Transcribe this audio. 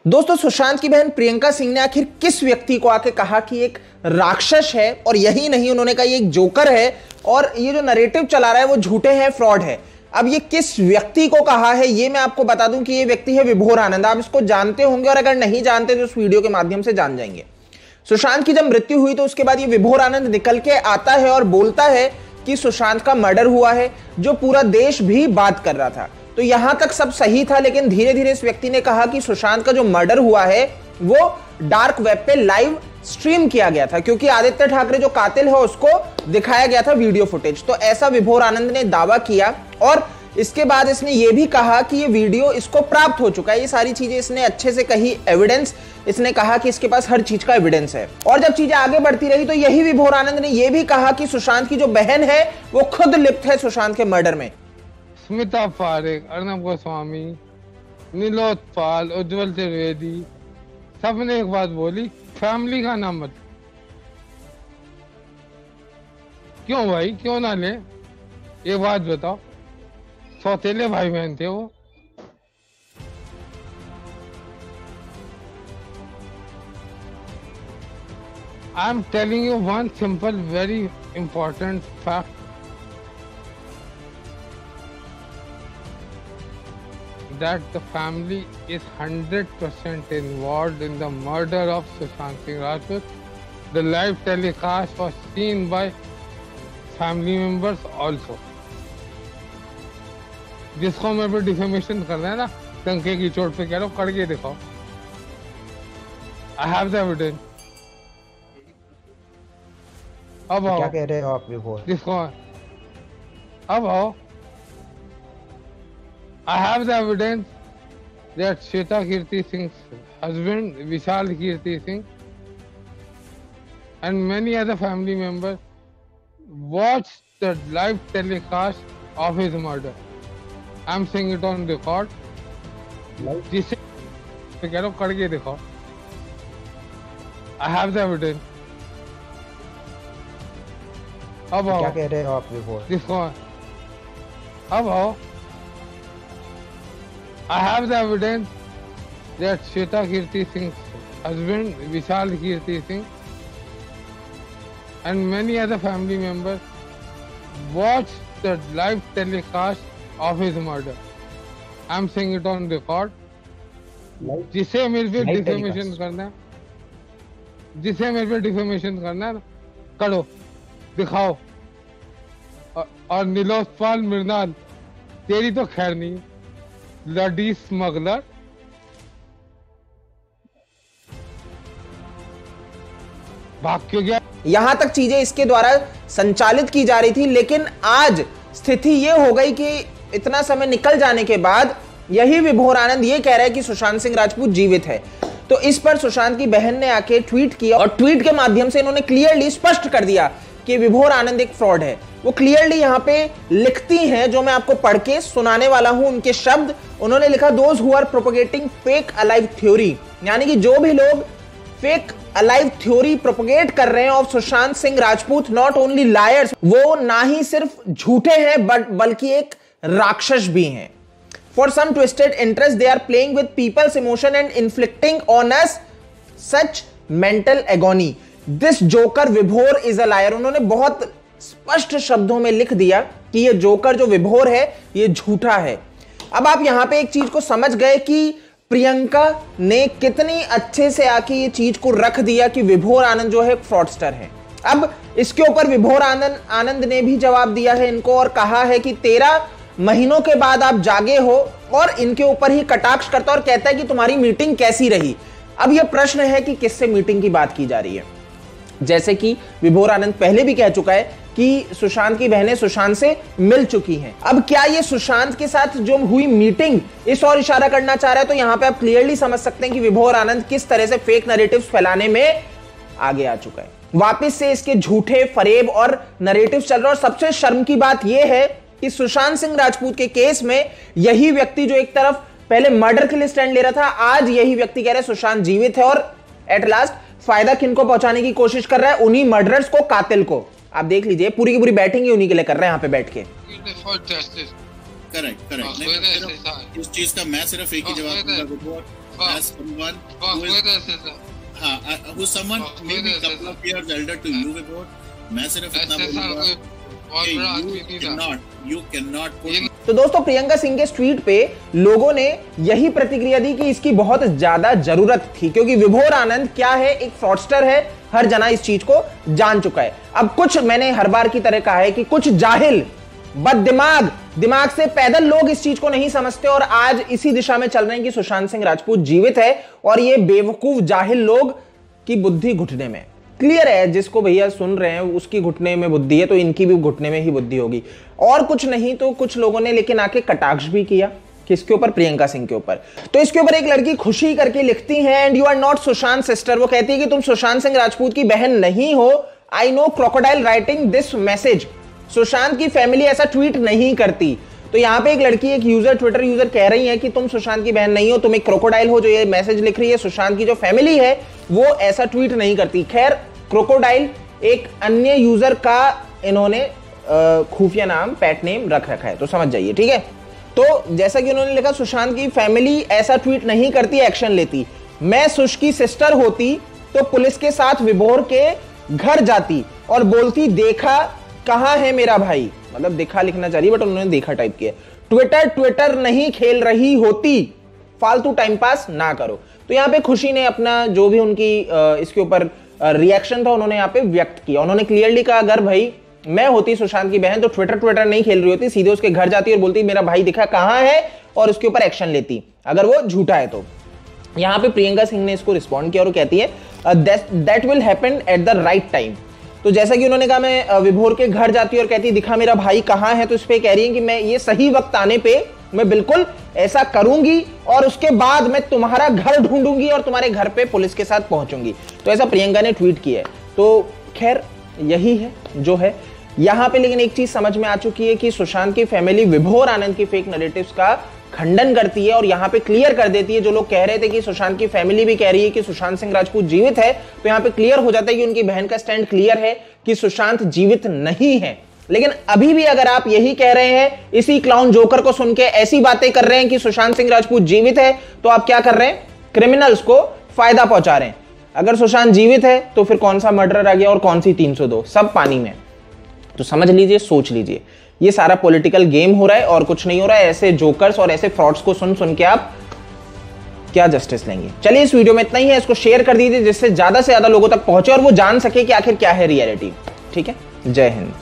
दोस्तों, सुशांत की बहन प्रियंका सिंह ने आखिर किस व्यक्ति को आके कहा कि एक राक्षस है, और यही नहीं, उन्होंने कहा ये एक जोकर है और ये जो नैरेटिव चला रहा है वो झूठे हैं, फ्रॉड है। अब ये किस व्यक्ति को कहा है ये मैं आपको बता दूं कि ये व्यक्ति है विभोर आनंद। आप इसको जानते होंगे और अगर नहीं जानते तो इस वीडियो के माध्यम से जान जाएंगे। सुशांत की जब मृत्यु हुई तो उसके बाद ये विभोर आनंद निकल के आता है और बोलता है कि सुशांत का मर्डर हुआ है, जो पूरा देश भी बात कर रहा था। तो यहां तक सब सही था, लेकिन धीरे धीरे इस व्यक्ति ने कहा कि सुशांत का जो मर्डर हुआ है वो डार्क वेब पे लाइव स्ट्रीम किया गया था, क्योंकि आदित्य ठाकरे जो कातिल है उसको दिखाया गया था वीडियो फुटेज। तो ऐसा विभोर आनंद ने दावा किया और इसके बाद इसने ये भी कहा कि ये वीडियो इसको प्राप्त हो चुका है। ये सारी चीजें इसने अच्छे से कही, एविडेंस, इसने कहा कि इसके पास हर चीज का एविडेंस है। और जब चीजें आगे बढ़ती रही तो यही विभोर आनंद ने यह भी कहा कि सुशांत की जो बहन है वो खुद लिप्त है सुशांत के मर्डर में। स्मिता पारेख, अर्नब गोस्वामी, नीलोद पाल, उज्जवल त्रिवेदी, सबने एक बात बोली, फैमिली का नाम मत। क्यों भाई, क्यों ना ले? एक बात बताओ, सौतेले भाई बहन थे वो। I am telling you one simple very important fact, that the family is 100% involved in the murder of Sushant Singh Rajput. The live telecast was seen by family members also. जिसको मेरे पे डिफेमेशन करना है ना, टंके की चोट पे कह रहा हूँ, करके दिखाओ। I have the evidence. अब आओ। क्या कह रहे हो आप विभोर? जिसको अब आओ। I have the evidence that Shweta Kirti Singh's husband, Vishal Kirti Singh, and many other family members watched the live telecast of his murder. I'm saying it on record. जिसे मैं कह रहा हूँ, करके दिखाओ। I have the evidence. अब आओ। क्या कह रहे हो आप विभोर? जिसको अब आओ। I have the evidence that Shweta Kirti Singh's husband, Vishal Kirti Singh, and many other family members watched the live telecast of his murder. I'm saying it on record. जिसे मेरे पे डिफेमेशन करना है, जिसे मेरे पे डिफेमेशन करना है, करो, दिखाओ। और नीलोत्पल मृणाल, तेरी तो खैर नहीं है। लड़ी स्मगलर, भाग के गया। यहां तक चीजें इसके द्वारा संचालित की जा रही थी, लेकिन आज स्थिति यह हो गई कि इतना समय निकल जाने के बाद यही विभोर आनंद ये कह रहा है कि सुशांत सिंह राजपूत जीवित है। तो इस पर सुशांत की बहन ने आके ट्वीट किया और ट्वीट के माध्यम से इन्होंने क्लियरली स्पष्ट कर दिया कि विभोर आनंद एक फ्रॉड है। वो क्लियरली यहां पे लिखती हैं, जो मैं आपको पढ़ के सुनाने वाला हूं उनके शब्द। उन्होंने लिखा, those who are propagating fake alive theory, यानी कि जो भी लोग फेक अलाइव थ्योरी प्रोपगेट कर रहे हैं of Sushant Singh Rajput, not only lawyers, वो ना ही सिर्फ झूठे हैं बल्कि एक राक्षस भी हैं। For some twisted interest they are playing with people's emotion and inflicting on us such mental agony. This joker Vibhor is a liar. उन्होंने बहुत स्पष्ट शब्दों में लिख दिया कि ये जोकर जो विभोर है ये झूठा है। अब आप यहां पे एक चीज को समझ गए कि प्रियंका ने कितनी अच्छे से आके ये चीज को रख दिया कि विभोर आनंद जो है फ्रॉडस्टर है। अब इसके ऊपर विभोर आनंद ने भी जवाब दिया है इनको और कहा है कि 13 महीनों के बाद आप जागे हो, और इनके ऊपर ही कटाक्ष करता और कहता है कि तुम्हारी मीटिंग कैसी रही। अब यह प्रश्न है कि किससे मीटिंग की बात की जा रही है। जैसे कि विभोर आनंद पहले भी कह चुका है कि सुशांत की बहनें सुशांत से मिल चुकी हैं। अब क्या ये सुशांत के साथ जो हुई मीटिंग इस और इशारा करना चाह रहा है? तो यहां पे आप क्लियरली समझ सकते हैं कि विभोर आनंद किस तरह से फेक नैरेटिव्स फैलाने में आगे आ चुका है। वापस से इसके झूठे फरेब और नैरेटिव्स चल रहे। और सबसे शर्म की बात यह है कि सुशांत सिंह राजपूत के केस में यही व्यक्ति जो एक तरफ पहले मर्डर के लिए स्टैंड ले रहा था, आज यही व्यक्ति कह रहा है सुशांत जीवित है, और एट लास्ट फायदा किनको पहुंचाने की कोशिश कर रहा है? उन्हीं मर्डरर्स को, कातिल को। आप देख लीजिए, पूरी की पूरी बैटिंग ही उन्हीं के लिए कर रहे हैं यहाँ पे बैठ के। Correct correct. इस चीज का मैं सिर्फ एक ही जवाब दूंगा, as someone who's someone maybe couple of years elder to you Vibhor, मैं सिर्फ इतना बोलूंगा कि you cannot put। तो दोस्तों प्रियंका सिंह के ट्वीट पे लोगों ने यही प्रतिक्रिया दी कि इसकी बहुत ज्यादा जरूरत थी, क्योंकि विभोर आनंद क्या है, एक फ्रॉडस्टर है, हर जना इस चीज को जान चुका है। अब कुछ मैंने हर बार की तरह कहा है कि कुछ जाहिल दिमाग से पैदल लोग इस चीज को नहीं समझते और आज इसी दिशा में चल रहे हैं कि सुशांत सिंह राजपूत जीवित है, और ये बेवकूफ जाहिल लोग की बुद्धि घुटने में। क्लियर है, जिसको भैया सुन रहे हैं उसकी घुटने में बुद्धि है, तो इनकी भी घुटने में ही बुद्धि होगी और कुछ नहीं। तो कुछ लोगों ने लेकिन आके कटाक्ष भी किया, किसके ऊपर, प्रियंका सिंह के ऊपर। तो इसके ऊपर एक लड़की खुशी करके लिखती है, and you are not Sushant sister. वो कहती है कि तुम सुशांत सिंह राजपूत की बहन नहीं हो। I know crocodile writing this message. Sushant की फैमिली ऐसा ट्वीट नहीं करती। तो यहां पे एक लड़की, एक यूजर, ट्विटर यूजर कह रही है कि तुम सुशांत की बहन नहीं हो, तुम एक क्रोकोडाइल हो जो ये मैसेज लिख रही है। सुशांत की जो फैमिली है वो ऐसा ट्वीट नहीं करती। खैर, क्रोकोडाइल एक अन्य यूजर का इन्होंने खुफिया नाम, पैट नेम रख रखा है, तो समझ जाइए, ठीक है। तो जैसा कि उन्होंने लिखा, सुशांत की फैमिली ऐसा ट्वीट नहीं करती, एक्शन लेती। मैं सुश की सिस्टर होती तो पुलिस के साथ विभोर के घर जाती और बोलती देखा कहां है मेरा भाई। मतलब देखा लिखना चाहिए, बट उन्होंने देखा टाइप किया। ट्विटर नहीं खेल रही होती, फालतू टाइम पास ना करो। तो यहां पे खुशी ने अपना जो भी उनकी इसके ऊपर रिएक्शन था उन्होंने यहां पे व्यक्त किया। उन्होंने क्लियरली कहा, अगर भाई मैं होती सुशांत की बहन तो ट्विटर नहीं खेल रही होती, सीधे उसके घर जाती और बोलती मेरा भाई दिखा कहां है, और उसके ऊपर एक्शन लेती अगर वो झूठा है तो। यहां पे प्रियंका सिंह ने इसको रिस्पॉन्ड किया और कहती है that will happen at the right time. तो जैसा कि उन्होंने कहा, मैं विभोर के घर जाती और कहती दिखा मेरा भाई कहां है, तो इस पे कह रही है कि मैं ये सही वक्त आने पे मैं बिल्कुल ऐसा करूंगी और उसके बाद मैं तुम्हारा घर ढूंढूंगी और तुम्हारे घर पे पुलिस के साथ पहुंचूंगी। तो ऐसा प्रियंका ने ट्वीट किया है। तो खैर यही है जो है यहां पे। लेकिन एक चीज समझ में आ चुकी है कि सुशांत की फैमिली विभोर आनंद की फेक नैरेटिव्स का खंडन करती है और यहां पे क्लियर कर देती है। जो लोग कह रहे थे कि सुशांत की फैमिली भी कह रही है कि सुशांत सिंह राजपूत जीवित है, तो यहां पे क्लियर हो जाता है कि उनकी बहन का स्टैंड क्लियर है कि सुशांत जीवित नहीं है। लेकिन अभी भी अगर आप यही कह रहे हैं, इसी क्लाउन जोकर को सुन के ऐसी बातें कर रहे हैं कि सुशांत सिंह राजपूत जीवित है, तो आप क्या कर रहे हैं, क्रिमिनल्स को फायदा पहुंचा रहे हैं। अगर सुशांत जीवित है तो फिर कौन सा मर्डर आ गया और कौन सी 302, सब पानी में। तो समझ लीजिए, सोच लीजिए, ये सारा पॉलिटिकल गेम हो रहा है और कुछ नहीं हो रहा है। ऐसे जोकर्स और ऐसे फ्रॉड्स को सुन के आप क्या जस्टिस लेंगे। चलिए, इस वीडियो में इतना ही है, इसको शेयर कर दीजिए जिससे ज्यादा से ज्यादा लोगों तक पहुंचे और वो जान सके कि आखिर क्या है रियलिटी। ठीक है, जय हिंद।